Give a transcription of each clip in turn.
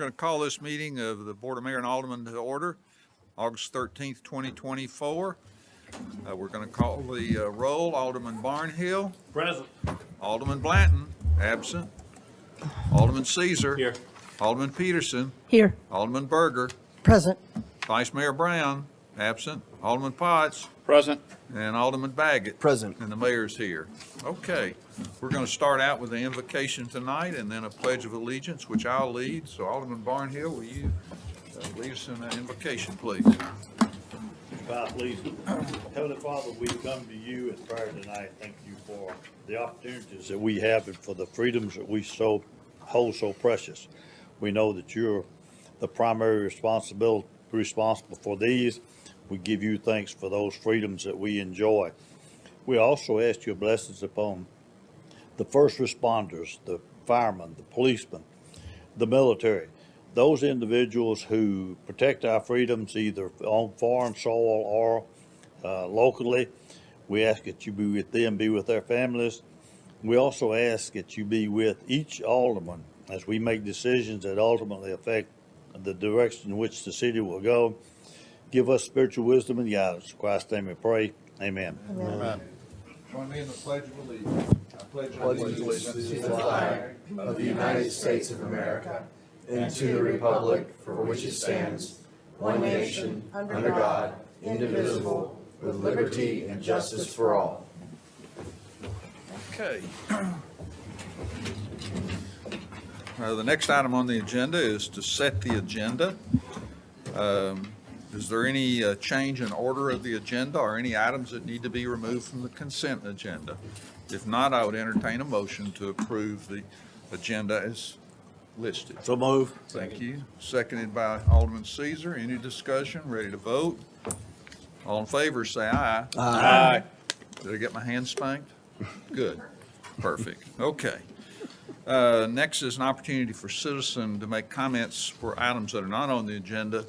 going to call this meeting of the Board of Mayor and Aldermen to order, August 13th, 2024. We're going to call the roll. Alderman Barnhill. Present. Alderman Blanton, absent. Alderman Caesar. Here. Alderman Peterson. Here. Alderman Berger. Present. Vice Mayor Brown, absent. Alderman Potts. Present. And Alderman Baggett. Present. And the mayor's here. Okay, we're going to start out with the invocation tonight and then a pledge of allegiance, which I'll lead. So Alderman Barnhill, will you lead us in the invocation, please? God, please. Heavenly Father, we come to you in prayer tonight. Thank you for the opportunities that we have and for the freedoms that we hold so precious. We know that you're the primary responsible for these. We give you thanks for those freedoms that we enjoy. We also ask your blessings upon the first responders, the firemen, the policemen, the military, those individuals who protect our freedoms either on foreign soil or locally. We ask that you be with them, be with their families. We also ask that you be with each alderman as we make decisions that ultimately affect the direction in which the city will go. Give us spiritual wisdom and guidance. In Christ's name we pray. Amen. Amen. Join me in the pledge of allegiance. I pledge allegiance to the flag of the United States of America and to the republic for which it stands, one nation, under God, indivisible, with liberty and justice for all. Okay. The next item on the agenda is to set the agenda. Is there any change in order of the agenda or any items that need to be removed from the consent agenda? If not, I would entertain a motion to approve the agenda as listed. So move. Thank you. Seconded by Alderman Caesar. Any discussion? Ready to vote? All in favor, say aye. Aye. Did I get my hand spanked? Good. Perfect. Okay. Next is an opportunity for citizen to make comments for items that are not on the agenda.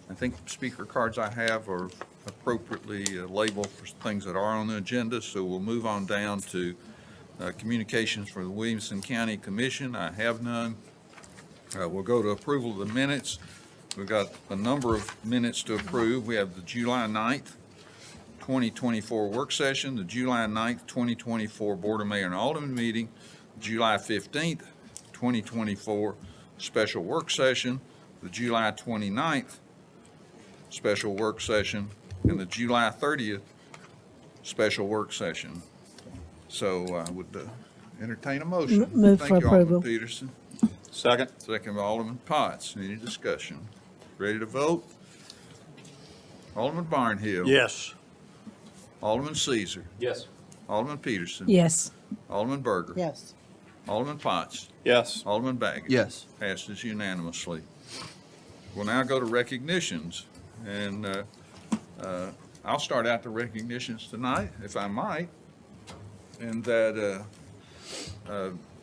I think speaker cards I have are appropriately labeled for things that are on the agenda, so we'll move on down to communications for the Williamson County Commission. I have none. We'll go to approval of the minutes. We've got a number of minutes to approve. We have the July 9th, 2024 work session, the July 9th, 2024 Board of Mayor and Alderman meeting, July 15th, 2024 special work session, the July 29th special work session, and the July 30th special work session. So I would entertain a motion. Move Thank for you, Alderman approval. Peterson. Second. Second by Alderman Potts. Any discussion? Ready to vote? Alderman Barnhill. Yes. Alderman Caesar. Yes. Alderman Peterson. Yes. Alderman Berger. Yes. Alderman Potts. Yes. Alderman Baggett. Yes. Passes unanimously. We'll now go to recognitions. And I'll start out the recognitions tonight, if I might. And that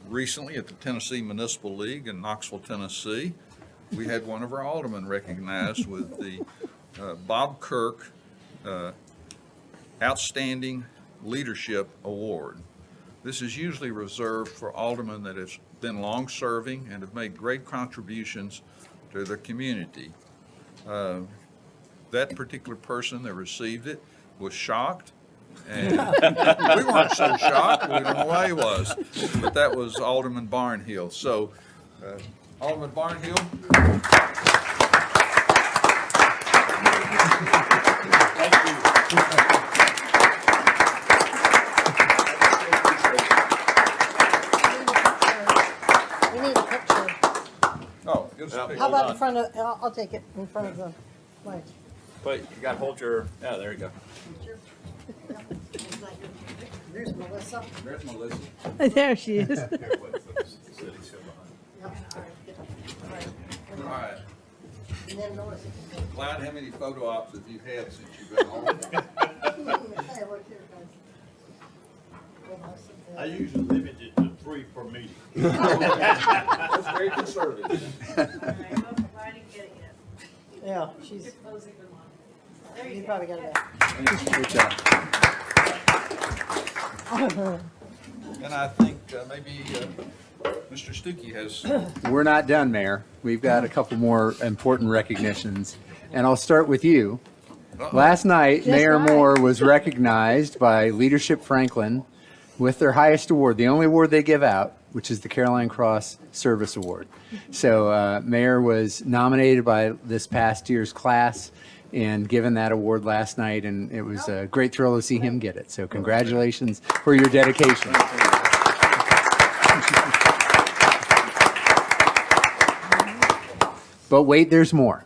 recently at the Tennessee Municipal League in Knoxville, Tennessee, we had one of our aldermen recognized with the Bob Kirk Outstanding Leadership Award. This is usually reserved for aldermen that have been long-serving and have made great contributions to their community. That particular person that received it was shocked, and we weren't so shocked. We don't know why he was, but that was Alderman Barnhill. So, Alderman Barnhill. Thank you. We need a picture. Oh, give us a picture. How about in front of, I'll take it in front of the mic. But you gotta hold your, yeah, there you go. There's Melissa. There's Melissa. There she is. All right. And then Melissa. Clyde, how many photo ops have you had since you've been on? Hey, look here, guys. I usually limit it to 3 per meeting. That's very conservative. I didn't get it yet. Yeah, she's, You're closing them on. There you you go. probably got it. Good job. And I think maybe Mr. Stuckey has, We're not done, Mayor. We've got a couple more important recognitions, and I'll start with you. Last night, Just Mayor right. Moore was recognized by Leadership Franklin with their highest award, the only award they give out, which is the Caroline Cross Service Award. So Mayor was nominated by this past year's class and given that award last night, and it was a great thrill to see him get it. So congratulations for your dedication. But wait, there's more.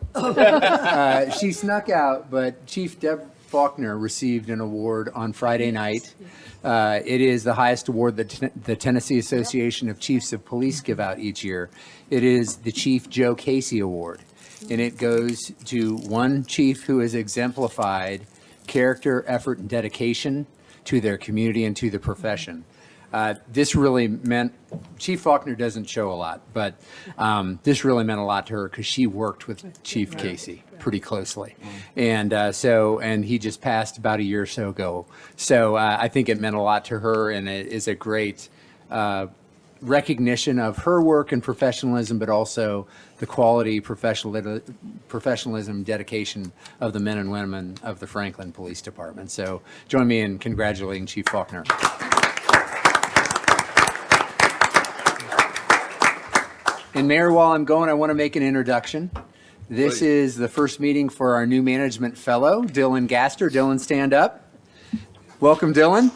She snuck out, but Chief Deb Faulkner received an award on Friday night. It is the highest award that the Tennessee Association of Chiefs of Police give out each year. It is the Chief Joe Casey Award, and it goes to one chief who has exemplified character, effort, and dedication to their community and to the profession. This really meant, Chief Faulkner doesn't show a lot, but this really meant a lot to her because she worked with Chief Casey pretty closely. And and he just passed about a year or so ago. So I think it meant a lot to her, and it is a great recognition of her work and professionalism, but also the quality, professionalism, dedication of the men and women of the Franklin Police Department. So join me in congratulating Chief Faulkner. And Mayor, while I'm going, I want to make an introduction. This Please. is the first meeting for our new management fellow, Dylan Gaster. Dylan, stand up. Welcome, Dylan.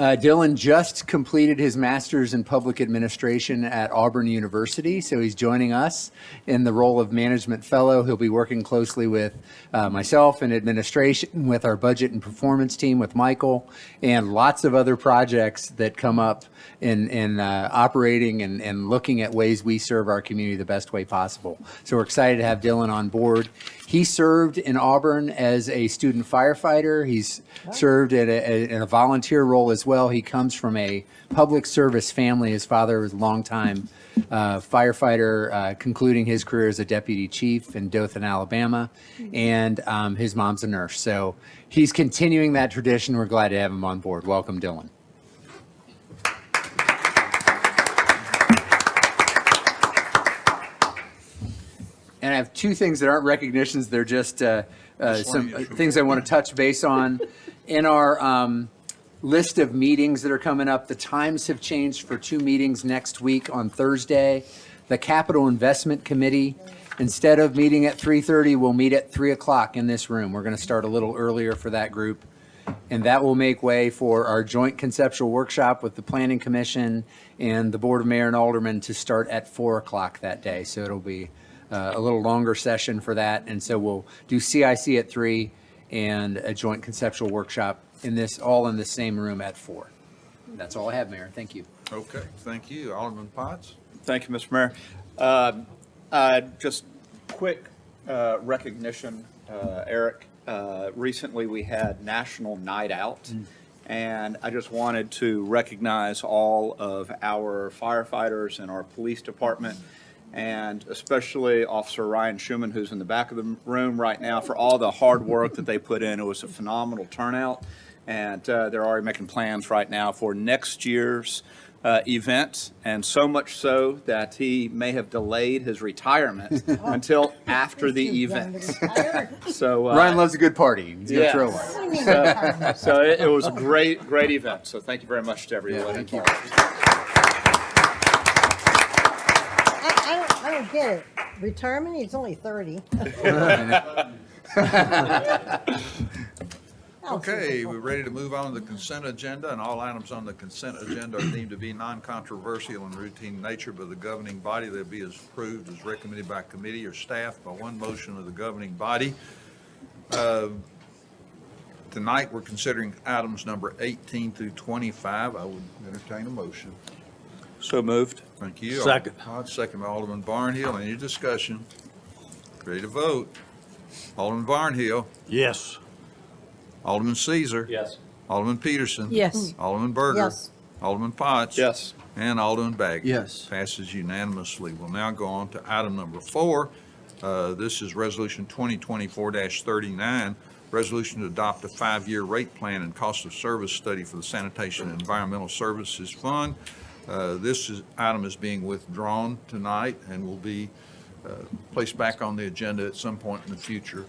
Dylan just completed his master's in public administration at Auburn University, so he's joining us in the role of management fellow. He'll be working closely with myself and administration, with our budget and performance team, with Michael, and lots of other projects that come up in operating and looking at ways we serve our community the best way possible. So we're excited to have Dylan on board. He served in Auburn as a student firefighter. He's served in a volunteer role as well. He comes from a public service family. His father was a longtime firefighter, concluding his career as a deputy chief in Dothan, Alabama, and his mom's a nurse. So he's continuing that tradition. We're glad to have him on board. Welcome, Dylan. And I have two things that aren't recognitions. They're just some things I want to touch base on. In our list of meetings that are coming up, the times have changed for two meetings next week on Thursday. The Capital Investment Committee, instead of meeting at 3:30, will meet at 3 o'clock in this room. We're going to start a little earlier for that group. And that will make way for our joint conceptual workshop with the Planning Commission and the Board of Mayor and Aldermen to start at 4 o'clock that day. So it'll be a little longer session for that. And so we'll do CIC at 3 and a joint conceptual workshop all in the same room at 4. That's all I have, Mayor. Thank you. okay, thank you. Alderman Potts? Thank you, Mr. Mayor. Just quick recognition, Eric. Recently, we had National Night Out, and I just wanted to recognize all of our firefighters and our police department, and especially Officer Ryan Schumann, who's in the back of the room right now, for all the hard work that they put in. It was a phenomenal turnout, and they're already making plans right now for next year's event, and so much so that he may have delayed his retirement until after the event. So Ryan loves a good party. He's going to throw one. So it was a great event. So thank you very much to everyone. thank you. involved. I don't get it. Retirement, he's only 30. Okay, we're ready to move on to the consent agenda, and all items on the consent agenda are deemed to be non-controversial and routine in nature by the governing body. They'll be as approved as recommended by committee or staff by one motion of the governing body. Tonight, we're considering items number 18 through 25. I would entertain a motion. So moved. Thank you. Second. Alderman Potts, second by Alderman Barnhill. Any discussion? Ready to vote? Alderman Barnhill. Yes. Alderman Caesar. Yes. Alderman Peterson. Yes. Alderman Berger. Yes. Alderman Potts. Yes. And Alderman Bagby. Yes. Passes unanimously. We'll now go on to item number 4. This is Resolution 2024-39, resolution to adopt a 5-year rate plan and cost of service study for the Sanitation and Environmental Services Fund. Item is being withdrawn tonight and will be placed back on the agenda at some point in the future.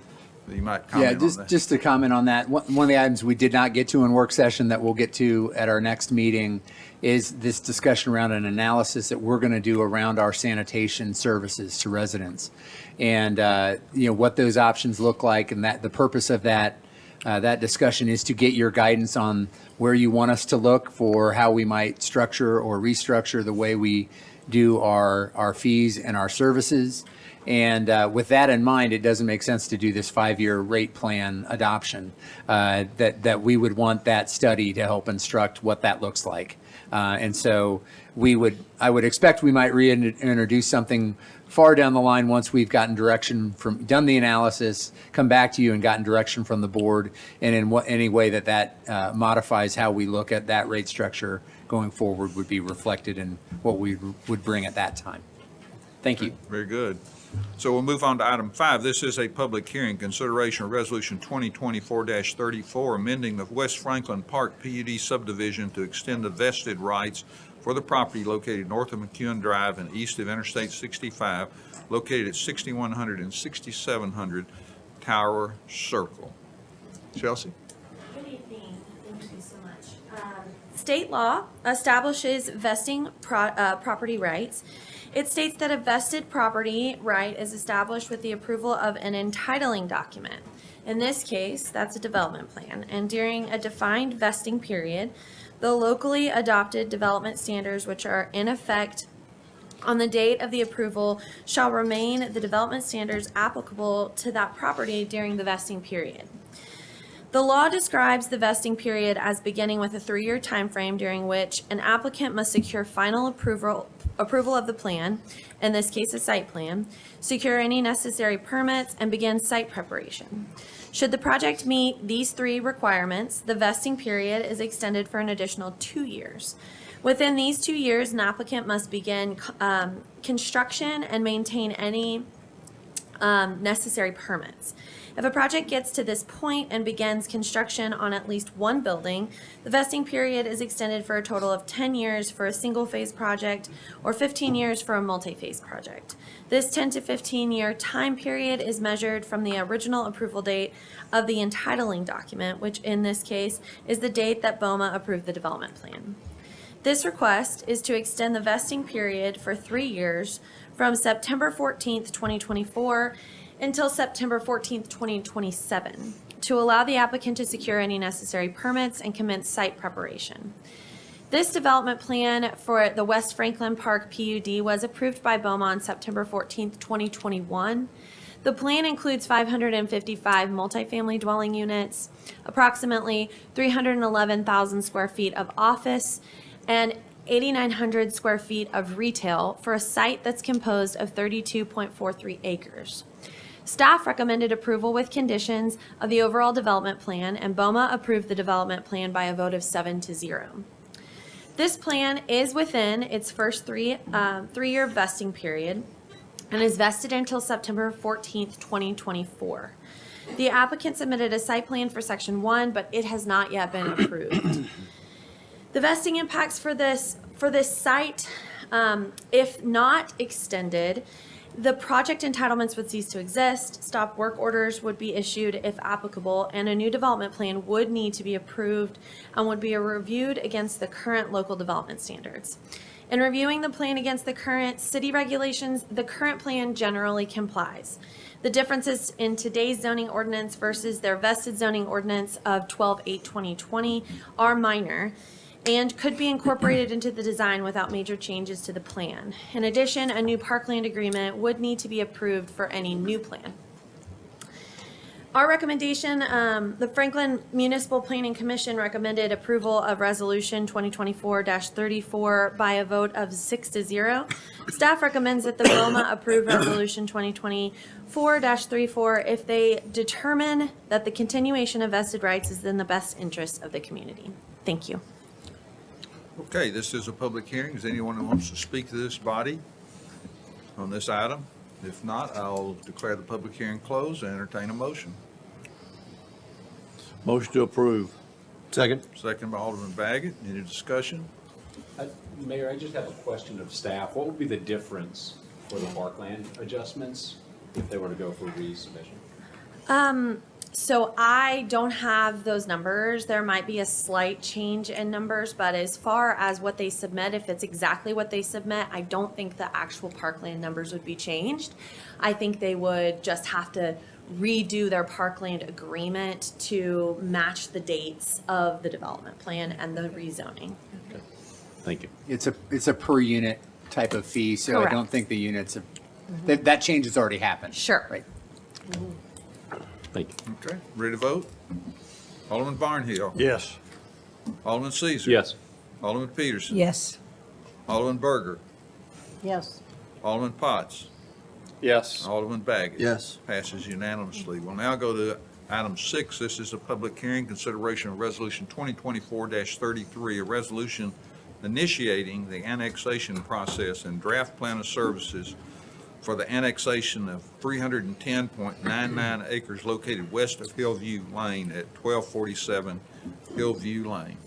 You might Yeah, comment on that. just to comment on that, one of the items we did not get to in work session that we'll get to at our next meeting is this discussion around an analysis that we're going to do around our sanitation services to residents. And, what those options look like, and that the purpose of that discussion is to get your guidance on where you want us to look for how we might structure or restructure the way we do our fees and our services. And with that in mind, it doesn't make sense to do this 5-year rate plan adoption, that we would want that study to help instruct what that looks like. And so I would expect we might reintroduce something far down the line once we've gotten direction done the analysis, come back to you and gotten direction from the board, and in any way that modifies how we look at that rate structure going forward would be reflected in what we would bring at that time. Thank you. Very good. So we'll move on to item 5. This is a public hearing, consideration of resolution 2024-34, amending the West Franklin Park PUD subdivision to extend the vested rights for the property located north of McEwen Drive and east of Interstate 65, located at 6100 and 6700 Tower Circle. Chelsea? Good evening. Thank you so much. State law establishes vesting property rights. It states that a vested property right is established with the approval of an entitling document. In this case, that's a development plan. And during a defined vesting period, the locally adopted development standards, which are in effect on the date of the approval, shall remain the development standards applicable to that property during the vesting period. The law describes the vesting period as beginning with a 3-year time frame during which an applicant must secure final approval of the plan, in this case a site plan, secure any necessary permits, and begin site preparation. Should the project meet these 3 requirements, the vesting period is extended for an additional 2 years. Within these 2 years, an applicant must begin construction and maintain any necessary permits. If a project gets to this point and begins construction on at least one building, the vesting period is extended for a total of 10 years for a single-phase project or 15 years for a multi-phase project. This 10 to 15-year time period is measured from the original approval date of the entitling document, which in this case is the date that BOMA approved the development plan. This request is to extend the vesting period for 3 years from September 14th, 2024 until September 14th, 2027, to allow the applicant to secure any necessary permits and commence site preparation. This development plan for the West Franklin Park PUD was approved by BOMA on September 14th, 2021. The plan includes 555 multifamily dwelling units, approximately 311,000 square feet of office, and 8,900 square feet of retail for a site that's composed of 32.43 acres. Staff recommended approval with conditions of the overall development plan, and BOMA approved the development plan by a vote of 7-0. This plan is within its first three-year vesting period and is vested until September 14th, 2024. The applicant submitted a site plan for Section 1, but it has not yet been approved. The vesting impacts for this site, if not extended, the project entitlements would cease to exist, stop work orders would be issued if applicable, and a new development plan would need to be approved and would be reviewed against the current local development standards. In reviewing the plan against the current city regulations, the current plan generally complies. The differences in today's zoning ordinance versus their vested zoning ordinance of 12/8/2020 are minor and could be incorporated into the design without major changes to the plan. In addition, a new parkland agreement would need to be approved for any new plan. Our recommendation, the Franklin Municipal Planning Commission recommended approval of Resolution 2024-34 by a vote of 6-0. Staff recommends that the BOMA approve Resolution 2024-34 if they determine that the continuation of vested rights is in the best interest of the community. Thank you. Okay, this is a public hearing. Is anyone who wants to speak to this body on this item? If not, I'll declare the public hearing closed and entertain a motion. Motion to approve. Second. Second by Alderman Baggett. Any discussion? Mayor, I just have a question of staff. What would be the difference for the parkland adjustments if they were to go for resubmission? So I don't have those numbers. There might be a slight change in numbers, but as far as what they submit, if it's exactly what they submit, I don't think the actual parkland numbers would be changed. I think they would just have to redo their parkland agreement to match the dates of the development plan and the rezoning. Thank you. It's a per unit type of fee, so I Correct. don't think the units have, that change has already happened. Sure. Right. Thank you. Okay, ready to vote? Alderman Barnhill. Yes. Alderman Caesar. Yes. Alderman Peterson. Yes. Alderman Berger. Yes. Alderman Potts. Yes. Alderman Baggett. Yes. Passes unanimously. We'll now go to item 6. This is a public hearing, consideration of Resolution 2024-33, a resolution initiating the annexation process and draft plan of services for the annexation of 310.99 acres located west of Hillview Lane at 1247 Hillview Lane.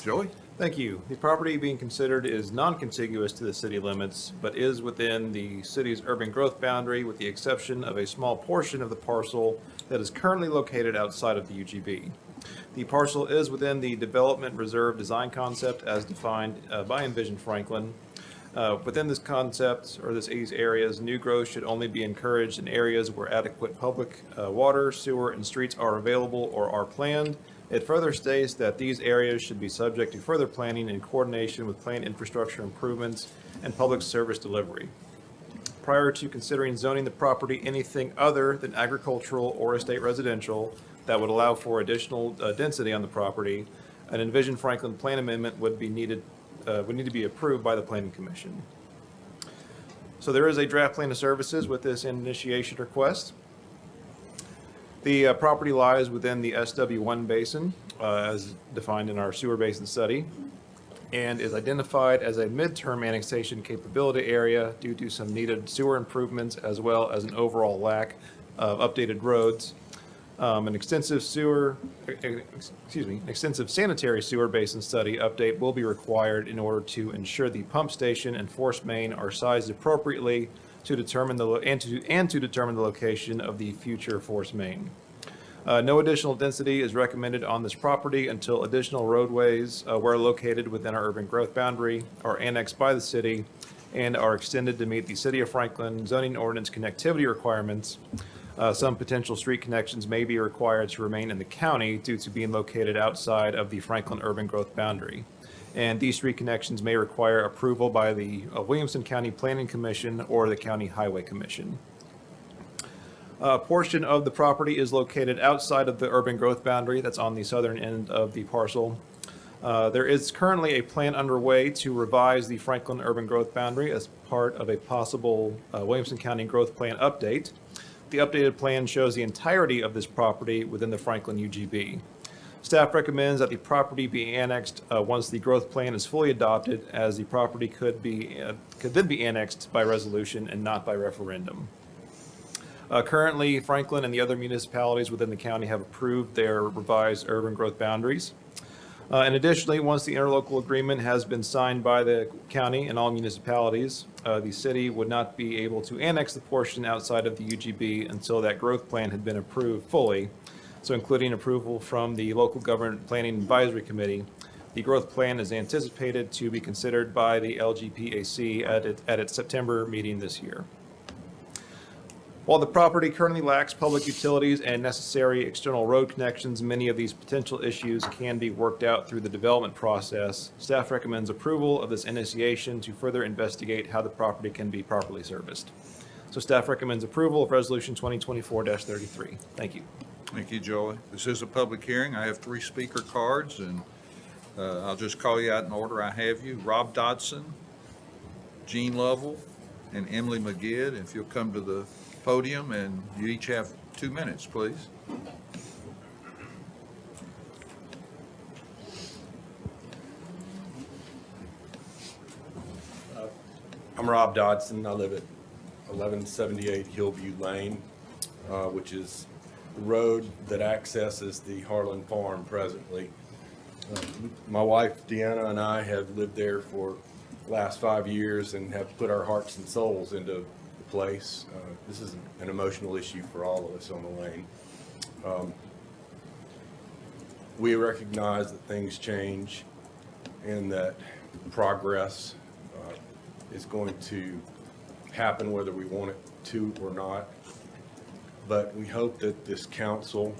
Joey? Thank you. The property being considered is non-contiguous to the city limits, but is within the city's urban growth boundary with the exception of a small portion of the parcel that is currently located outside of the UGB. The parcel is within the development reserve design concept as defined by Envision Franklin. Within this concept, or these areas, new growth should only be encouraged in areas where adequate public water, sewer, and streets are available or are planned. It further states that these areas should be subject to further planning in coordination with planned infrastructure improvements and public service delivery. Prior to considering zoning the property anything other than agricultural or estate residential that would allow for additional density on the property, an Envision Franklin plan amendment would need to be approved by the Planning Commission. So there is a draft plan of services with this initiation request. The property lies within the SW1 basin, as defined in our sewer basin study, and is identified as a midterm annexation capability area due to some needed sewer improvements as well as an overall lack of updated roads. An extensive sanitary sewer basin study update will be required in order to ensure the pump station and force main are sized appropriately to determine to determine the location of the future force main. No additional density is recommended on this property until additional roadways where located within our urban growth boundary are annexed by the city and are extended to meet the City of Franklin zoning ordinance connectivity requirements. Some potential street connections may be required to remain in the county due to being located outside of the Franklin urban growth boundary. And these street connections may require approval by the Williamson County Planning Commission or the County Highway Commission. A portion of the property is located outside of the urban growth boundary that's on the southern end of the parcel. There is currently a plan underway to revise the Franklin urban growth boundary as part of a possible Williamson County growth plan update. The updated plan shows the entirety of this property within the Franklin UGB. Staff recommends that the property be annexed once the growth plan is fully adopted, as the property could then be annexed by resolution and not by referendum. Currently, Franklin and the other municipalities within the county have approved their revised urban growth boundaries. And additionally, once the interlocal agreement has been signed by the county and all municipalities, the city would not be able to annex the portion outside of the UGB until that growth plan had been approved fully. So including approval from the Local Government Planning Advisory Committee, the growth plan is anticipated to be considered by the LGPAC at its September meeting this year. While the property currently lacks public utilities and necessary external road connections, many of these potential issues can be worked out through the development process. Staff recommends approval of this initiation to further investigate how the property can be properly serviced. So staff recommends approval of Resolution 2024-33. Thank you. Thank you, Joey. This is a public hearing. I have 3 speaker cards, and I'll just call you out in order I have you. Rob Dodson, Gene Lovell, and Emily McGidd. If you'll come to the podium, and you each have 2 minutes, please. I'm Rob Dodson. I live at 1178 Hillview Lane, which is road that accesses the Harlan Farm presently. My wife Deanna and I have lived there for the last 5 years and have put our hearts and souls into the place. This is an emotional issue for all of us on the lane. We recognize that things change and that progress is going to happen whether we want it to or not. But we hope that this council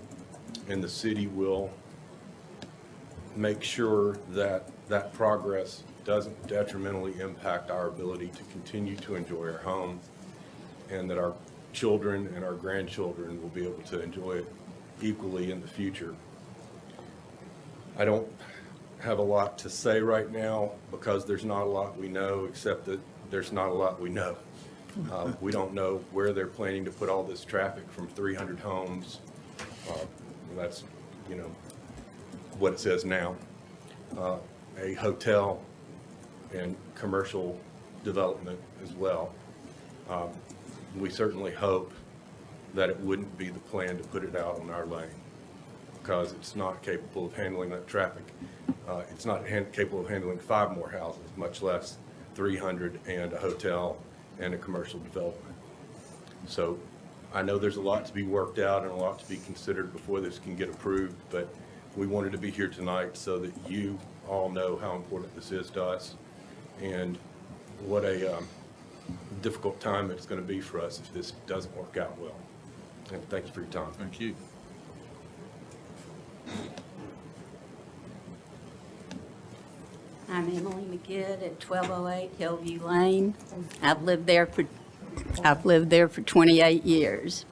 and the city will make sure that that progress doesn't detrimentally impact our ability to continue to enjoy our home, and that our children and our grandchildren will be able to enjoy it equally in the future. I don't have a lot to say right now because there's not a lot we know, except that there's not a lot we know. We don't know where they're planning to put all this traffic from 300 homes. That's, what it says now. A hotel and commercial development as well. We certainly hope that it wouldn't be the plan to put it out on our lane, because it's not capable of handling that traffic. It's not capable of handling 5 more houses, much less 300 and a hotel and a commercial development. So I know there's a lot to be worked out and a lot to be considered before this can get approved, but we wanted to be here tonight so that you all know how important this is to us and what a difficult time it's going to be for us if this doesn't work out well. And thank you for your time. Thank you. I'm Emily McGidd at 1208 Hillview Lane. I've lived there for 28 years.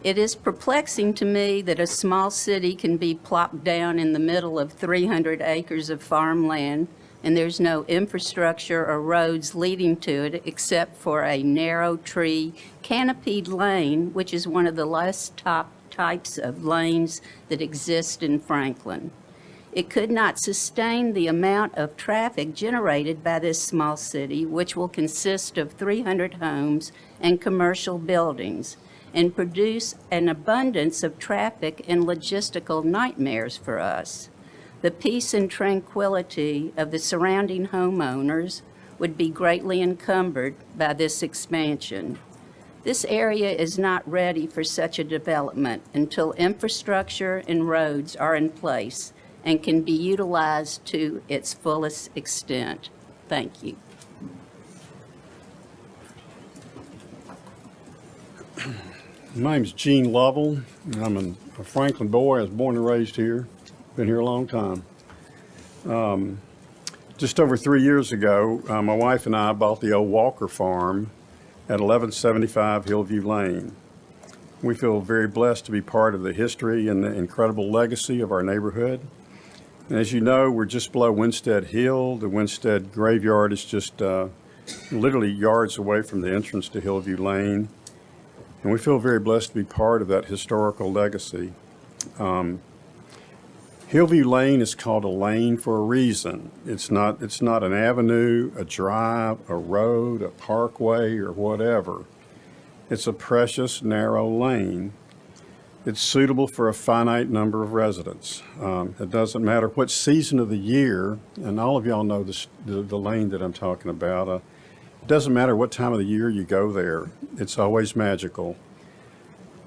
It is perplexing to me that a small city can be plopped down in the middle of 300 acres of farmland, and there's no infrastructure or roads leading to it except for a narrow tree canopied lane, which is one of the less top types of lanes that exist in Franklin. It could not sustain the amount of traffic generated by this small city, which will consist of 300 homes and commercial buildings, and produce an abundance of traffic and logistical nightmares for us. The peace and tranquility of the surrounding homeowners would be greatly encumbered by this expansion. This area is not ready for such a development until infrastructure and roads are in place and can be utilized to its fullest extent. Thank you. My name's Gene Lovell. I'm a Franklin boy. I was born and raised here. Been here a long time. Just over 3 years ago, my wife and I bought the old Walker Farm at 1175 Hillview Lane. We feel very blessed to be part of the history and the incredible legacy of our neighborhood. And as you know, we're just below Winstead Hill. The Winstead graveyard is just literally yards away from the entrance to Hillview Lane. And we feel very blessed to be part of that historical legacy. Hillview Lane is called a lane for a reason. It's not an avenue, a drive, a road, a parkway, or whatever. It's a precious, narrow lane. It's suitable for a finite number of residents. It doesn't matter what season of the year, and all of y'all know the lane that I'm talking about. It doesn't matter what time of the year you go there. It's always magical.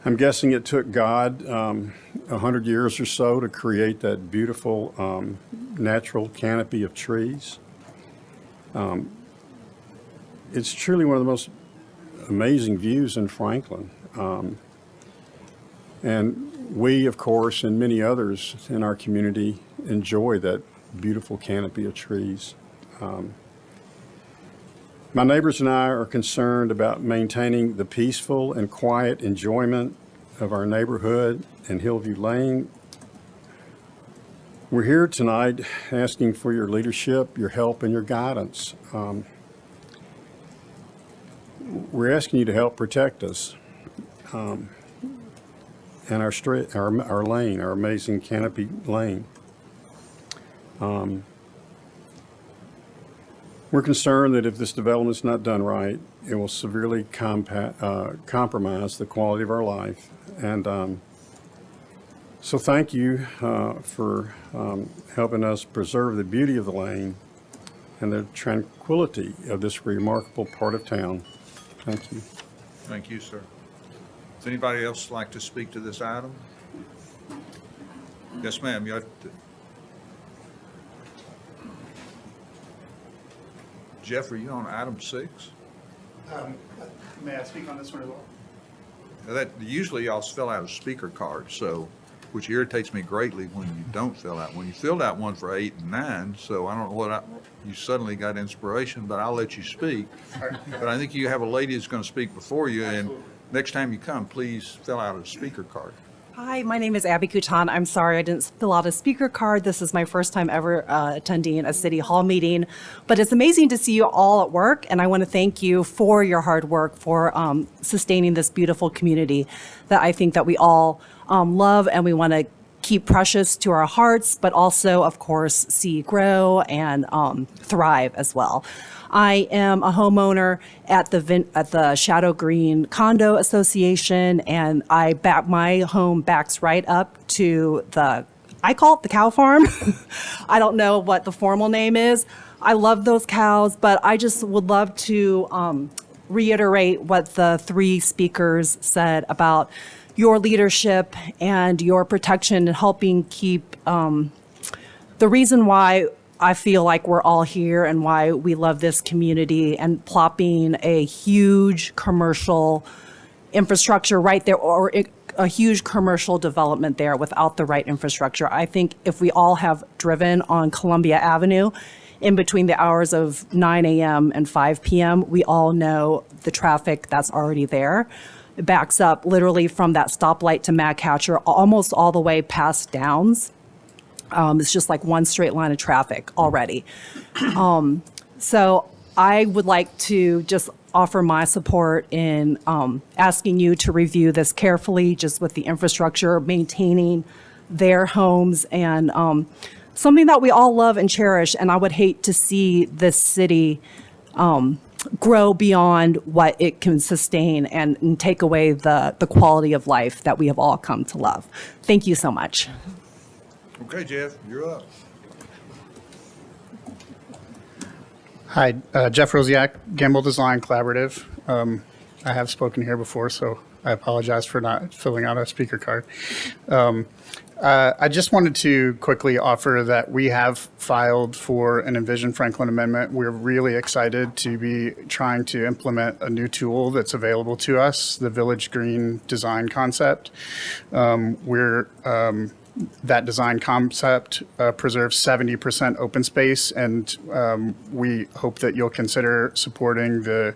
I'm guessing it took God 100 years or so to create that beautiful natural canopy of trees. It's truly one of the most amazing views in Franklin. And we, of course, and many others in our community enjoy that beautiful canopy of trees. My neighbors and I are concerned about maintaining the peaceful and quiet enjoyment of our neighborhood and Hillview Lane. We're here tonight asking for your leadership, your help, and your guidance. We're asking you to help protect us and our lane, our amazing canopy lane. We're concerned that if this development's not done right, it will severely compromise the quality of our life. And So thank you for helping us preserve the beauty of the lane and the tranquility of this remarkable part of town. Thank you. Thank you, sir. Does anybody else like to speak to this item? Yes, ma'am. You have to. Jeff, are you on item 6? May I speak on this one as well? That, usually y'all fill out a speaker card, so, which irritates me greatly when you don't fill out. When you filled out one for 8 and 9, so I don't know what you suddenly got inspiration, but I'll let you speak. But I think you have a lady that's going to speak before you, and next time you come, please fill out a speaker card. Hi, my name is Abby Coutan. I'm sorry I didn't fill out a speaker card. This is my first time ever attending a city hall meeting, but it's amazing to see you all at work, and I want to thank you for your hard work for sustaining this beautiful community that I think that we all love and we want to keep precious to our hearts, but also, of course, see grow and thrive as well. I am a homeowner at the Shadow Green Condo Association, and my home backs right up to I call it the cow farm. I don't know what the formal name is. I love those cows, but I just would love to reiterate what the 3 speakers said about your leadership and your protection and helping keep the reason why I feel like we're all here and why we love this community, and plopping a huge commercial infrastructure right there, or a huge commercial development there without the right infrastructure. I think if we all have driven on Columbia Avenue in between the hours of 9 a.m. and 5 p.m., we all know the traffic that's already there. It backs up literally from that stoplight to Mad Catcher, almost all the way past Downs. It's just like one straight line of traffic already. So I would like to just offer my support in asking you to review this carefully, just with the infrastructure, maintaining their homes, and something that we all love and cherish. And I would hate to see this city grow beyond what it can sustain and take away the quality of life that we have all come to love. Thank you so much. Okay, Jeff, you're up. Hi, Jeff Rosiak, Gamble Design Collaborative. I have spoken here before, so I apologize for not filling out a speaker card. I just wanted to quickly offer that we have filed for an Envision Franklin amendment. We're really excited to be trying to implement a new tool that's available to us, the Village Green Design Concept. That design concept preserves 70% open space, and we hope that you'll consider supporting the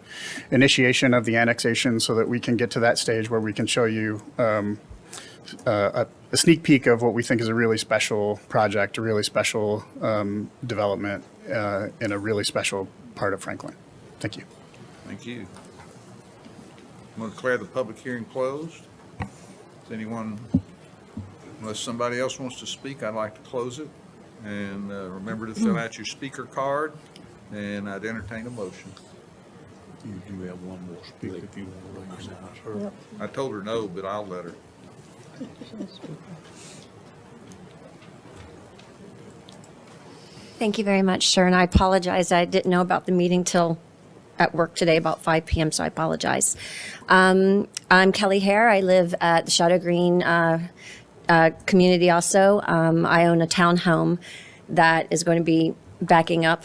initiation of the annexation so that we can get to that stage where we can show you a sneak peek of what we think is a really special project, a really special development in a really special part of Franklin. Thank you. Thank you. I'm going to declare the public hearing closed. Does anyone, unless somebody else wants to speak, I'd like to close it. And remember to fill out your speaker card, and I'd entertain a motion. You do have one more speaker if you want to recognize her. I told her no, but I'll let her. Thank you very much, sir, and I apologize. I didn't know about the meeting till at work today about 5 p.m., so I apologize. I'm Kelly Hare. I live at the Shadow Green community also. I own a townhome that is going to be backing up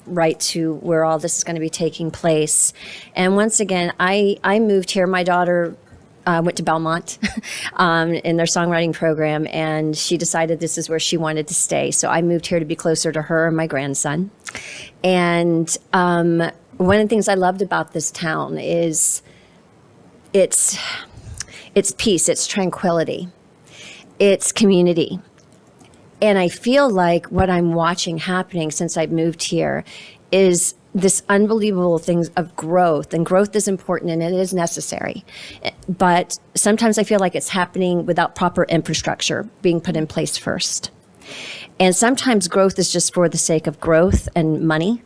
right to where all this is going to be taking place. And once again, I moved here. My daughter went to Belmont in their songwriting program, and she decided this is where she wanted to stay. So I moved here to be closer to her and my grandson. And one of the things I loved about this town is its peace, its tranquility, its community. And I feel like what I'm watching happening since I've moved here is this unbelievable thing of growth, and growth is important and it is necessary. But sometimes I feel like it's happening without proper infrastructure being put in place first. And sometimes growth is just for the sake of growth and money,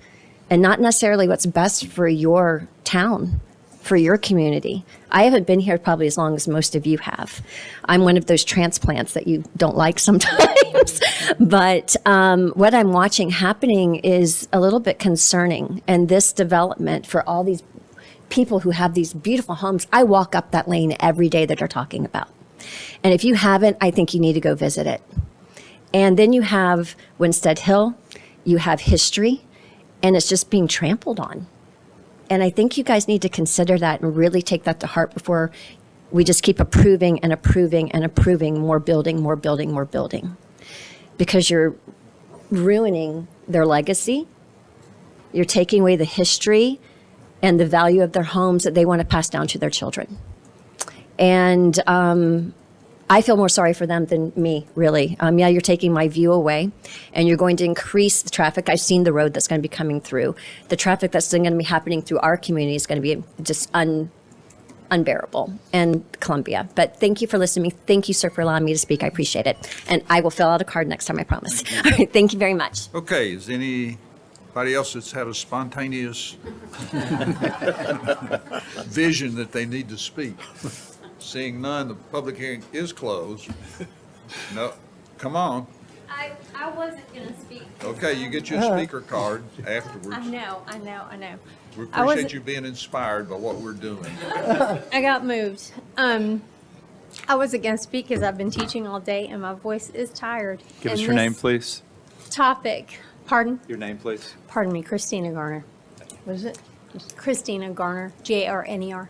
and not necessarily what's best for your town. for your community. I haven't been here probably as long as most of you have. I'm one of those transplants that you don't like sometimes. But what I'm watching happening is a little bit concerning. And this development for all these people who have these beautiful homes, I walk up that lane every day that they're talking about. And if you haven't, I think you need to go visit it. And then you have Winstead Hill, you have history, and it's just being trampled on. And I think you guys need to consider that and really take that to heart before we just keep approving and approving and approving more building, more building, more building. Because you're ruining their legacy. You're taking away the history and the value of their homes that they want to pass down to their children. And I feel more sorry for them than me, really. Yeah, you're taking my view away, and you're going to increase the traffic. I've seen the road that's going to be coming through. The traffic that's going to be happening through our community is going to be just unbearable, and Columbia. But thank you for listening. Thank you, sir, for allowing me to speak. I appreciate it. And I will fill out a card next time, I promise. All right, thank you very much. Okay, is anybody else that's had a spontaneous vision that they need to speak? Seeing none, the public hearing is closed. No, come on. I wasn't gonna speak. Okay, you get your speaker card afterwards. I know. We I wasn't- appreciate you being inspired by what we're doing. I got moved. I wasn't going to speak because I've been teaching all day and my voice is tired. Give us And your name, this please. Topic. Pardon? Your name, please. Pardon me, Christina Garner. What is it? Christina Garner, Garner.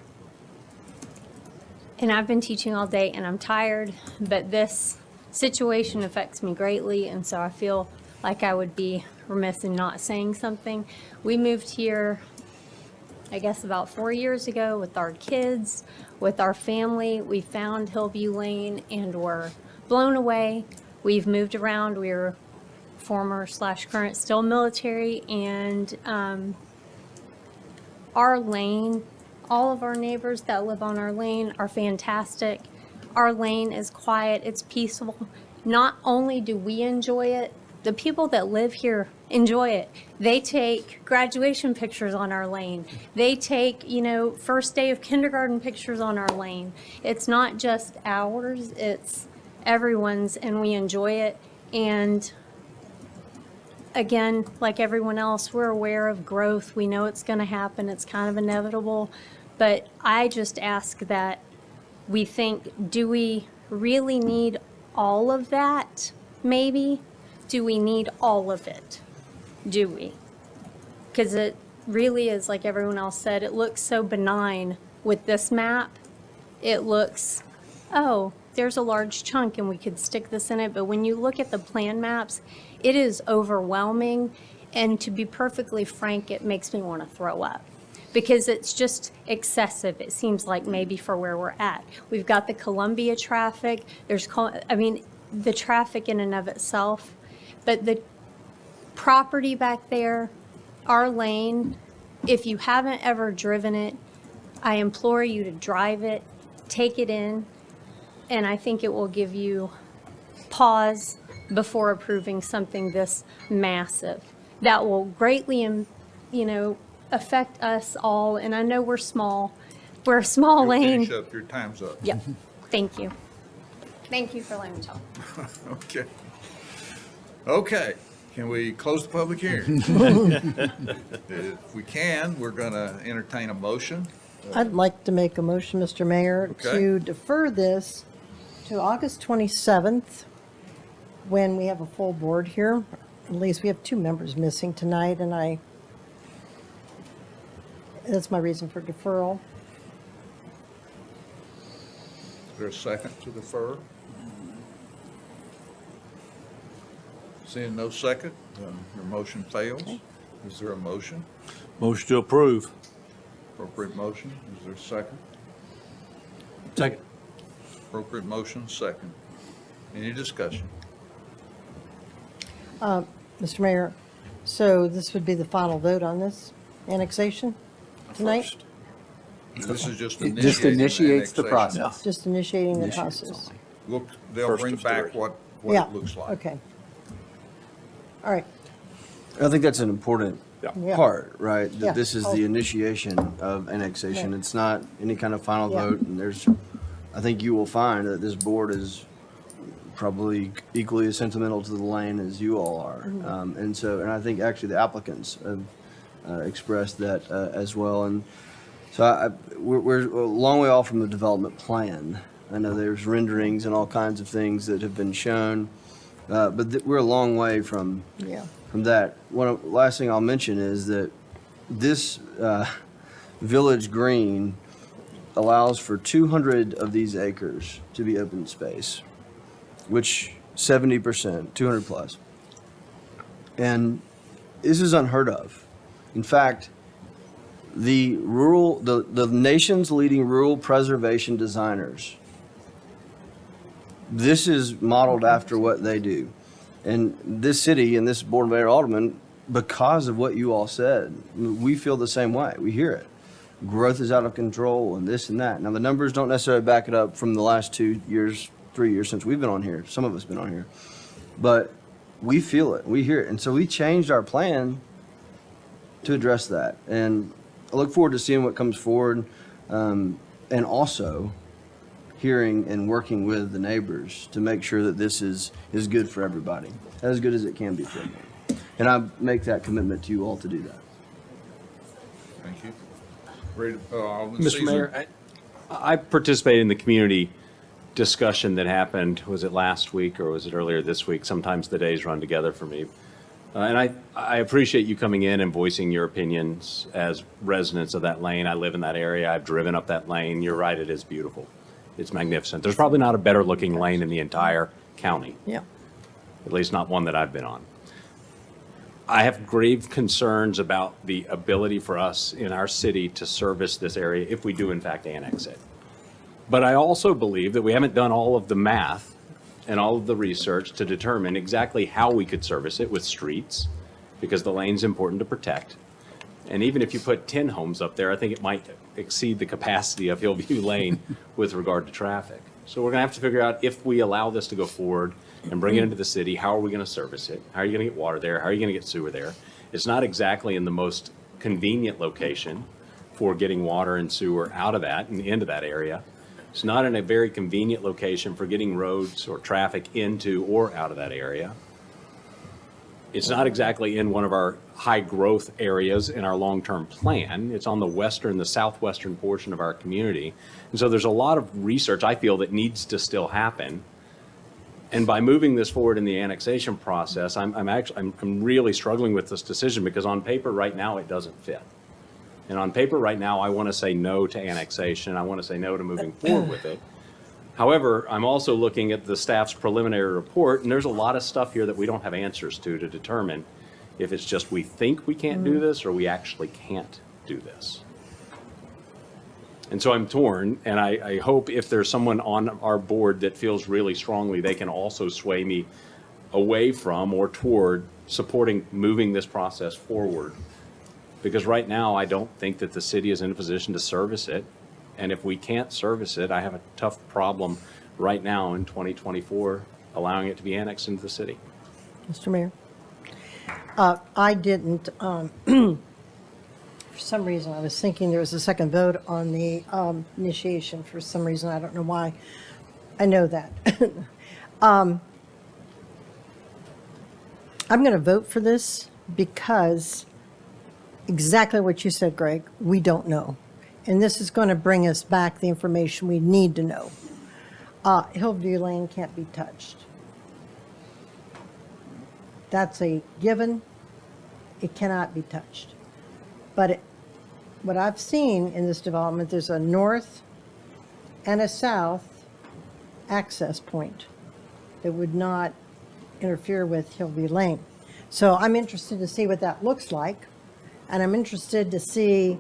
And I've been teaching all day and I'm tired, but this situation affects me greatly, and so I feel like I would be remiss in not saying something. We moved here, I guess, about 4 years ago with our kids, with our family. We found Hillview Lane and were blown away. We've moved around. We're former/current still military, and our lane, all of our neighbors that live on our lane are fantastic. Our lane is quiet, it's peaceful. Not only do we enjoy it, the people that live here enjoy it. They take graduation pictures on our lane. They take, first day of kindergarten pictures on our lane. It's not just ours, it's everyone's, and we enjoy it. And again, like everyone else, we're aware of growth. We know it's going to happen. It's kind of inevitable. But I just ask that we think, do we really need all of that? Maybe. Do we need all of it? Do we? Because it really is, like everyone else said, it looks so benign with this map. It looks, oh, there's a large chunk and we could stick this in it. But when you look at the plan maps, it is overwhelming. And to be perfectly frank, it makes me want to throw up because it's just excessive. It seems like maybe for where we're at. We've got the Columbia traffic. The traffic in and of itself, but the property back there, our lane, if you haven't ever driven it, I implore you to drive it, take it in, and I think it will give you pause before approving something this massive. That will greatly, affect us all, and I know we're small. We're a small You'll lane. finish up, your time's up. Yep, thank you. Thank you for letting me talk. Okay. Okay, can we close the public hearing? If we can, we're going to entertain a motion. I'd like to make a motion, Mr. Mayor, Okay. to defer this to August 27th, when we have a full board here. At least we have 2 members missing tonight, and that's my reason for deferral. Is there a second to defer? Seeing no second, your motion fails. Is there a motion? Motion to approve. Appropriate motion, is there a second? Second. Appropriate motion, second. Any discussion? Mr. Mayor, so this would be the final vote on this annexation tonight? This is just It just initiates the annexation. process. Just initiating the Initiates process? They'll First bring of back three. what Yeah, it looks like. okay. All right. I think that's an important Yeah. part, right? That Yeah. this is Oh. the initiation of annexation. Yeah. It's not any kind of final Yeah. vote, and I think you will find that this board is probably equally as sentimental to the lane as you all are. Mm-hmm. And I think actually the applicants have expressed that as well. And so we're a long way off from the development plan. I know there's renderings and all kinds of things that have been shown, but we're a long way from Yeah. that. Last thing I'll mention is that this Village Green allows for 200 of these acres to be open space, which 70%, 200 plus. And this is unheard of. In fact, the nation's leading rural preservation designers, this is modeled after what they do. And this city and this Board of Mayor Alderman, because of what you all said, we feel the same way. We hear it. Growth is out of control and this and that. Now, the numbers don't necessarily back it up from the last 2 years, 3 years since we've been on here. Some of us been on here. But we feel it. We hear it. And so we changed our plan to address that. And I look forward to seeing what comes forward, and also hearing and working with the neighbors to make sure that this is good for everybody, as good as it can be for everybody. And I make that commitment to you all to do that. Thank you. Ready to- Alderman Mr. Caesar? Mayor, I participated in the community discussion that happened, was it last week or was it earlier this week? Sometimes the days run together for me. And I appreciate you coming in and voicing your opinions as residents of that lane. I live in that area. I've driven up that lane. You're right, it is beautiful. It's magnificent. There's probably not a better looking lane in the entire county, Yeah. at least not one that I've been on. I have grave concerns about the ability for us in our city to service this area if we do in fact annex it. But I also believe that we haven't done all of the math and all of the research to determine exactly how we could service it with streets, because the lane's important to protect. And even if you put 10 homes up there, I think it might exceed the capacity of Hillview Lane with regard to traffic. So we're gonna have to figure out, if we allow this to go forward and bring it into the city, how are we gonna service it? How are you gonna get water there? How are you gonna get sewer there? It's not exactly in the most convenient location for getting water and sewer out of that and into that area. It's not in a very convenient location for getting roads or traffic into or out of that area. It's not exactly in one of our high-growth areas in our long-term plan. It's on the southwestern portion of our community. And so there's a lot of research, I feel, that needs to still happen. And by moving this forward in the annexation process, I'm really struggling with this decision, because on paper right now, it doesn't fit. And on paper right now, I want to say no to annexation. I want to say no to moving forward with it. However, I'm also looking at the staff's preliminary report, and there's a lot of stuff here that we don't have answers to determine if it's just we think we can't do this or we actually can't do this. And so I'm torn, and I hope if there's someone on our board that feels really strongly, they can also sway me away from or toward supporting moving this process forward. Because right now, I don't think that the city is in a position to service it. And if we can't service it, I have a tough problem right now in 2024, allowing it to be annexed into the city. Mr. Mayor? I didn't, for some reason, I was thinking there was a second vote on the initiation. For some reason, I don't know why. I know that. I'm going to vote for this because exactly what you said, Greg, we don't know. And this is going to bring us back the information we need to know. Hillview Lane can't be touched. That's a given. It cannot be touched. But what I've seen in this development, there's a north and a south access point that would not interfere with Hillview Lane. So I'm interested to see what that looks like. And I'm interested to see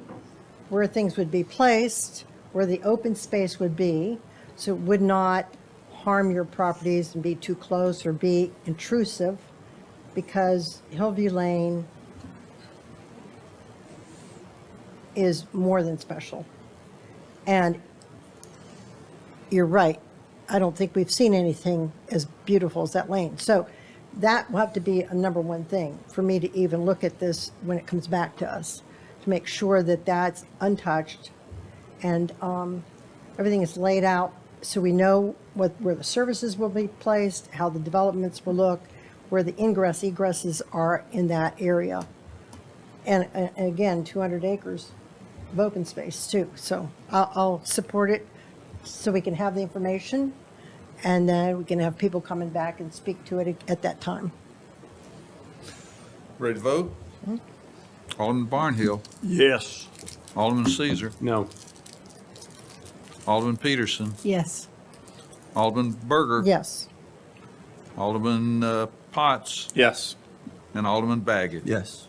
where things would be placed, where the open space would be, so it would not harm your properties and be too close or be intrusive, because Hillview Lane is more than special. And you're right, I don't think we've seen anything as beautiful as that lane. So that will have to be a number one thing for me to even look at this when it comes back to us, to make sure that that's untouched and everything is laid out so we know where the services will be placed, how the developments will look, where the ingress egresses are in that area. And again, 200 acres of open space too. So I'll support it so we can have the information and then we can have people coming back and speak to it at that time. Ready to vote? Alderman Barnhill. Yes. Alderman Caesar. No. Alderman Peterson. Yes. Alderman Berger. Yes. Alderman Potts. Yes. And Alderman Baggett. Yes.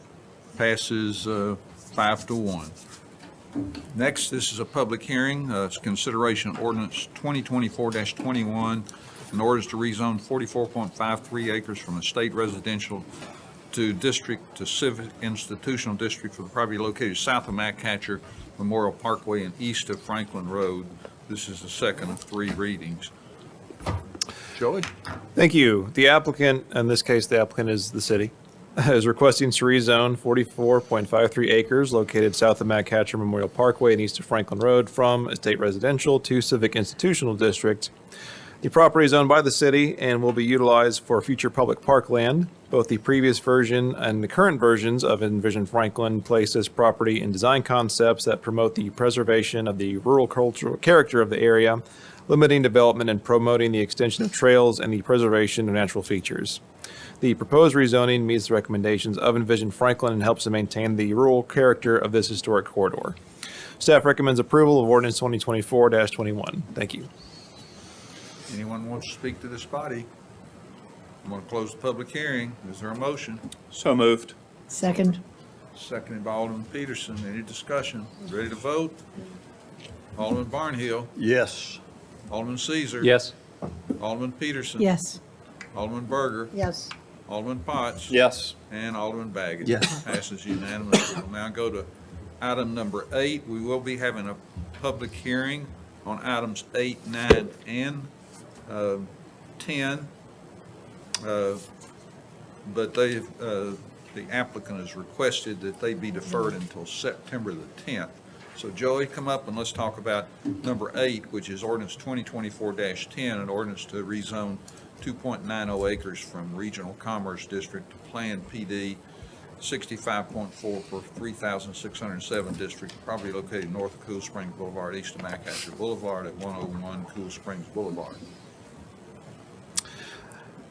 Passes 5-1. Next, this is a public hearing. It's consideration of ordinance 2024-21, an ordinance to rezone 44.53 acres from estate residential to civic institutional district for the property located south of Machatcher Memorial Parkway and east of Franklin Road. This is the second of 3 readings. Joey? Thank you. The applicant, in this case, the applicant is the city, is requesting to rezone 44.53 acres located south of Machatcher Memorial Parkway and east of Franklin Road from estate residential to civic institutional district. The property is owned by the city and will be utilized for future public parkland. Both the previous version and the current versions of Envision Franklin place this property in design concepts that promote the preservation of the rural cultural character of the area, limiting development and promoting the extension of trails and the preservation of natural features. The proposed rezoning meets the recommendations of Envision Franklin and helps to maintain the rural character of this historic corridor. Staff recommends approval of ordinance 2024-21. Thank you. Anyone wants to speak to this body? I'm going to close the public hearing. Is there a motion? So moved. Second. Seconded by Alderman Peterson. Any discussion? Ready to vote? Alderman Barnhill. Yes. Alderman Caesar. Yes. Alderman Peterson. Yes. Alderman Berger. Yes. Alderman Potts. Yes. And Alderman Baggett. Yes. Passes unanimously. We'll now go to item number 8. We will be having a public hearing on items 8, 9, and 10. But the applicant has requested that they be deferred until September the 10th. So Joey, come up and let's talk about number 8, which is ordinance 2024-10, an ordinance to rezone 2.90 acres from Regional Commerce District to Planned PD 65.4 for 3,607 district, property located north of Cool Springs Boulevard, east of Machatcher Boulevard at 101 Cool Springs Boulevard.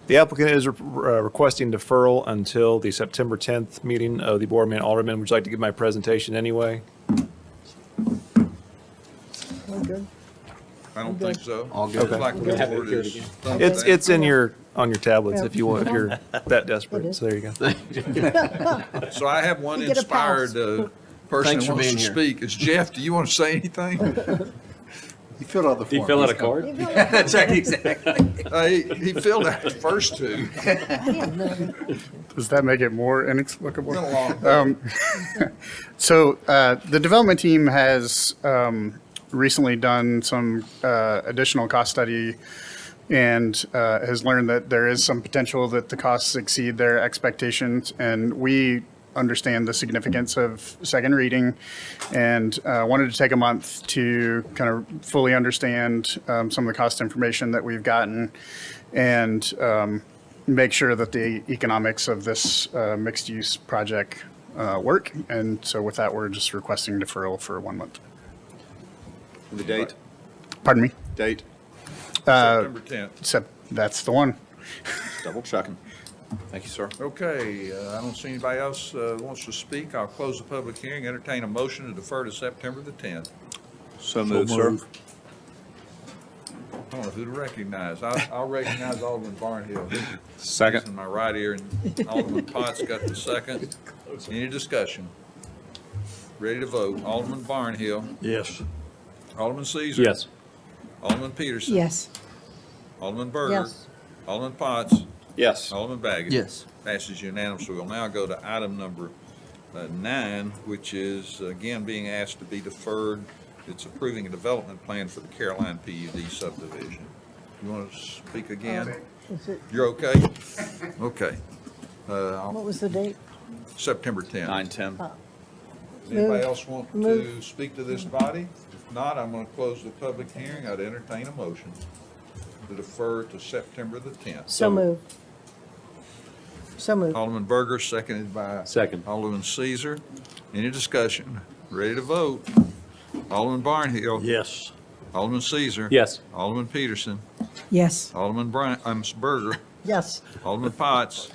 The applicant is requesting deferral until the September 10th meeting of the Board of Aldermen. Would you like to give my presentation anyway? We're good. I don't think so. All good. Looks like the board is done with that. It's in on your tablets if you want, if you're that desperate. So there you go. So I have one You get a pass. inspired person Thanks who for wants to being here. speak. Is Jeff, do you want to say anything? You filled out the Did form. you fill out a card? That's right, exactly. He filled out the first 2. Does that make it more inexplicable? Been a long So the development team has recently done some additional cost study and has learned that there is some potential that the costs exceed their expectations. And we understand the significance of second reading and wanted to take a month to kind of fully understand some of the cost information that we've gotten and make sure that the economics of this mixed-use project work. And so with that, we're just requesting deferral for 1 month. The date? Pardon me? Date? September 10th. That's the one. Double checking. Thank you, sir. Okay, I don't see anybody else who wants to speak. I'll close the public hearing, entertain a motion to defer to September the 10th. So moved, sir. I don't know who to recognize. I'll recognize Alderman Barnhill. Second. He's in my right ear, and Alderman Potts got the second. Any discussion? Ready to vote. Alderman Barnhill. Yes. Alderman Caesar. Yes. Alderman Peterson. Yes. Alderman Berger. Yes. Alderman Potts. Yes. Alderman Baggett. Yes. Passes unanimously. We'll now go to item number 9, which is again being asked to be deferred. It's approving a development plan for the Caroline PUD subdivision. You want to speak again? Is it, You're okay? Okay. what was the date? September 10th. 9/10. Does anybody Move. else want to Move. speak to this body? If not, I'm going to close the public hearing. I'd entertain a motion to defer to September the 10th. So moved. So moved. Alderman Berger, seconded by Second. Alderman Caesar. Any discussion? Ready to vote? Alderman Barnhill. Yes. Alderman Caesar. Yes. Alderman Peterson. Yes. Alderman Berger. Yes. Alderman Potts.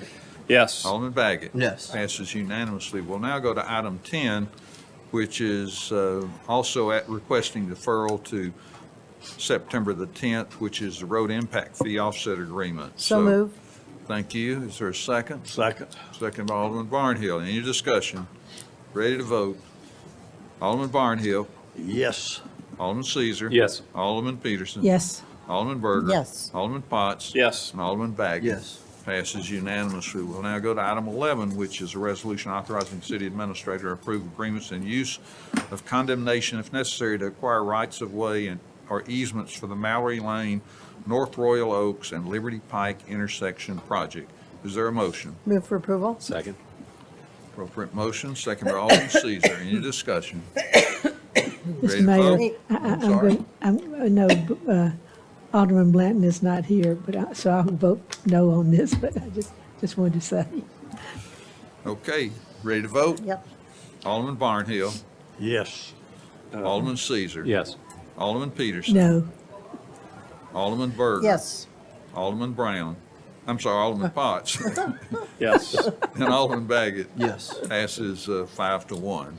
Yes. Alderman Baggett. Yes. Passes unanimously. We'll now go to item 10, which is also at requesting deferral to September the 10th, which is the road impact fee offset agreement. So moved. Thank you. Is there a second? Second. Second by Alderman Barnhill. Any discussion? Ready to vote? Alderman Barnhill. Yes. Alderman Caesar. Yes. Alderman Peterson. Yes. Alderman Berger. Yes. Alderman Potts. Yes. And Alderman Baggett. Yes. Passes unanimously. We'll now go to item 11, which is a resolution authorizing the city administrator to approve agreements and use of condemnation if necessary to acquire rights of way and or easements for the Mallory Lane, North Royal Oaks, and Liberty Pike intersection project. Is there a motion? Move for approval? Second. Appropriate motion, second by Alderman Caesar. Any discussion? Ready to vote? I'm sorry. I know Alderman Blanton is not here, but so I'll vote no on this, but I just wanted to say. Okay, ready to vote? Yep. Alderman Barnhill. Yes. Alderman Caesar. Yes. Alderman Peterson. No. Alderman Berger. Yes. Alderman Brown. I'm sorry, Alderman Potts. Yes. And Alderman Baggett. Yes. Passes 5-1.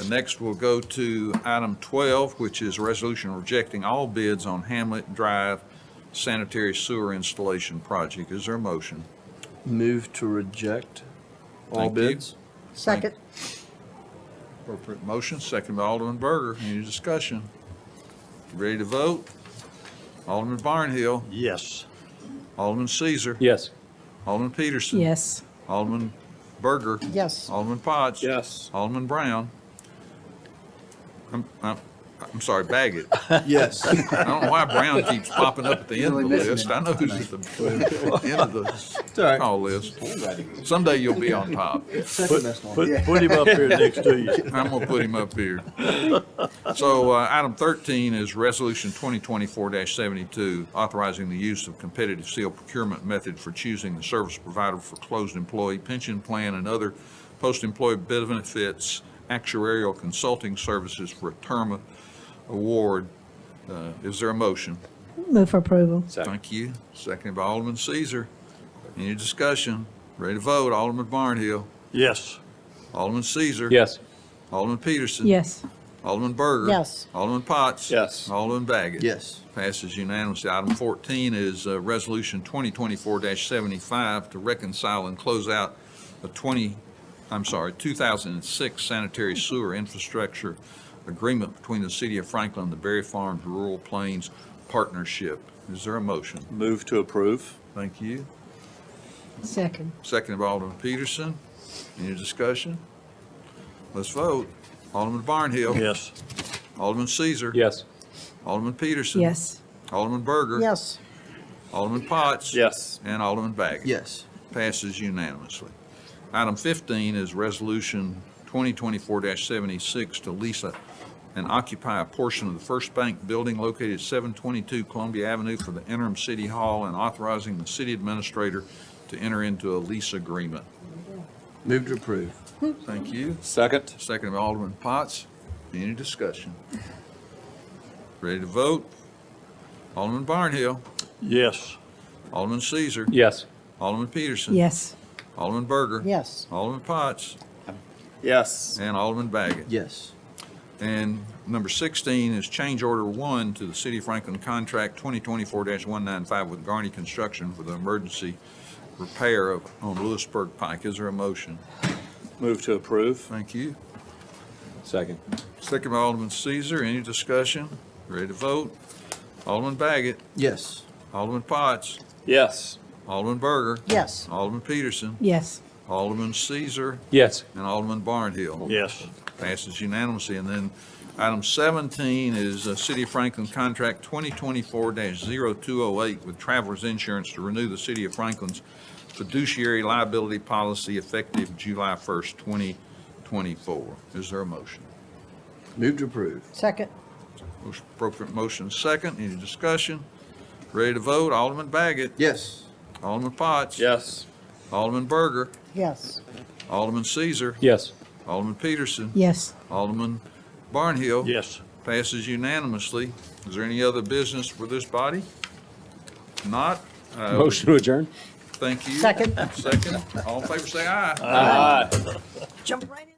Next, we'll go to item 12, which is a resolution rejecting all bids on Hamlet Drive sanitary sewer installation project. Is there a motion? Move to reject all Thank you. bids. Second. Appropriate motion, second by Alderman Berger. Any discussion? Ready to vote? Alderman Barnhill. Yes. Alderman Caesar. Yes. Alderman Peterson. Yes. Alderman Berger. Yes. Alderman Potts. Yes. Alderman Brown. I'm sorry, Baggett. Yes. I don't know why Brown keeps popping up at the end of the list. I know who's at the end of the call list. Someday you'll be on top. Put him up here next to you. I'm gonna put him up here. So, item 13 is resolution 2024-72, authorizing the use of competitive seal procurement method for choosing the service provider for closed employee pension plan and other post-employee benefits, actuarial consulting services for a term award. Is there a motion? Move for approval. Thank you. Seconded by Alderman Caesar. Any discussion? Ready to vote? Alderman Barnhill. Yes. Alderman Caesar. Yes. Alderman Peterson. Yes. Alderman Berger. Yes. Alderman Potts. Yes. Alderman Baggett. Yes. Passes unanimously. Item 14 is Resolution 2024-75 to reconcile and close out a 2006 sanitary sewer infrastructure agreement between the City of Franklin and the Berry Farms Rural Plains Partnership. Is there a motion? Move to approve. Thank you. Second. Seconded by Alderman Peterson. Any discussion? Let's vote. Alderman Barnhill. Yes. Alderman Caesar. Yes. Alderman Peterson. Yes. Alderman Berger. Yes. Alderman Potts. Yes. And Alderman Baggett. Yes. Passes unanimously. Item 15 is Resolution 2024-76 to lease and occupy a portion of the First Bank building located at 722 Columbia Avenue for the interim city hall and authorizing the city administrator to enter into a lease agreement. Move to approve. Thank you. Second. Second by Alderman Potts. Any discussion? Ready to vote? Alderman Barnhill. Yes. Alderman Caesar. Yes. Alderman Peterson. Yes. Alderman Berger. Yes. Alderman Potts. Yes. And Alderman Baggett. Yes. And number 16 is change order 1 to the City of Franklin contract 2024-195 with Garney Construction for the emergency repair on Lewisburg Pike. Is there a motion? Move to approve. Thank you. Second. Second by Alderman Caesar. Any discussion? Ready to vote? Alderman Baggett. Yes. Alderman Potts. Yes. Alderman Berger. Yes. Alderman Peterson. Yes. Alderman Caesar, Yes. and Alderman Barnhill. Yes. Passes unanimously. And then item 17 is City of Franklin Contract 2024-0208 with Travelers Insurance to renew the City of Franklin's fiduciary liability policy effective July 1st, 2024. Is there a motion? Move to approve. Second. Motion, appropriate motion second. Any discussion? Ready to vote? Alderman Baggett. Yes. Alderman Potts. Yes. Alderman Berger. Yes. Alderman Caesar. Yes. Alderman Peterson. Yes. Alderman Barnhill. Yes. Passes unanimously. Is there any other business for this body? Not? Motion to adjourn? Thank you. Second. Second. All in favor, say aye. Aye. Jump right in.